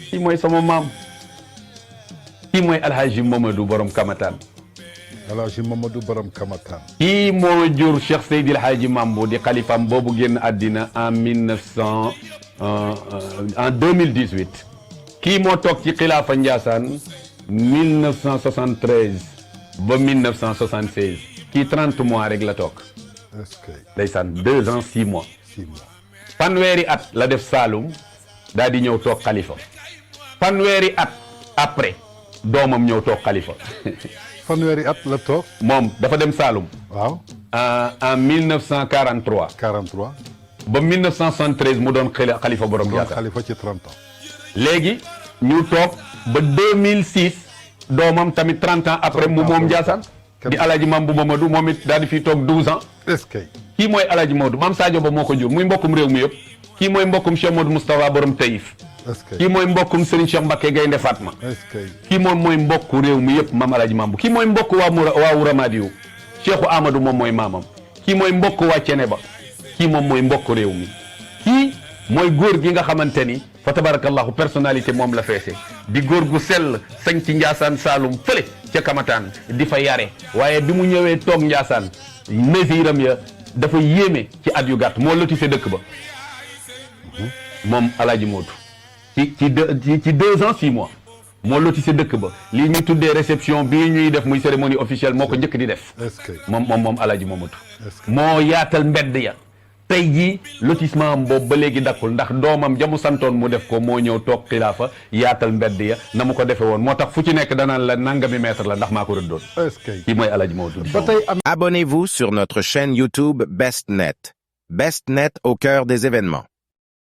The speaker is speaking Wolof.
kii mooy sama maam kii mooy Alhaji Mamadou borom Kamataan. Alhaji Mamadou borom Kamataan. kii moo jur Cheikh Seydi Alhaji Mambo di xalifam boobu génn àddina en 2018. kii moo toog ci xilaafa Ndiassane 1973 ba 1976 kii 30 mois rek la toog. est-ce que. ndeysaan 2 ans 6 mois. 6 mois. fanweeri at la def Saloum daal di ñëw toog xalifa. fanweeri at après doomam ñëw toog xalifa. fanweeri at la toog. moom dafa dem Saloum. waaw. en 1943. 43. ba 1973 mu doon xalifa borom Ndiassane. xalifa ci 30 ans. léegi ñu toog ba 2006 doomam tamit 30 ans après mu moom Ndiassane. di Alhaji Mambu Mamadou moom it daal di fi toog 12 ans. est-ce que. kii mooy Alhaji Mamadou maam Sadio Ba moo ko jur muy mbokkum réew mi yëpp. kii mooy mbokkum Cheikh Modou Moustapha borom Taïf. est-ce que. kii mooy mbokkum Serigne Cheikh Mbacké Gaynde Fatma. est-ce que. kii moom mooy mbokku réew mi yëpp maam Alhaji Mambu kii mooy mbokk waa Wura Madiou Cheikhou Amadou moom mooy maamam. kii mooy mbokk waa Ceneba kii moom mooy mbokk réew mi kii mooy góor gi nga xamante ni fa tabarakallahu personnalité moom la feese di góor gu sell sañ ci Ndiassane Saloum fële ca Kamataan di fa yare waaye bi mu ñëwee toog Ndiassane mesiram ya dafa yéeme ci at yu gàtt moo lotissé dëkk ba moom Alhaji Modou ci 2 ans 6 mois moo lotissé dëkk ba lii ñu tuddee réception bii ñuy def muy cérémonie officielle moo ko njëkk di def. est-ce que. moom Alhaji Mamadou. est-ce que. moo yaatal mbedd ya tey jii lotissement am boobu ba léegi dakkul ndax doomam jamu santoon mu def ko moo ñëw toog xilaafa yaatal mbedd ya na mu ko defee woon moo tax fu ci nekk danaan la nangami mètre la ndax maa ko rëddoon. est-ce que. kii mooy Alhaji Mamadou. ba tey am. Abonnez-vous sur notre chaîne YouTube BestNet. BestNet au cœur des événements.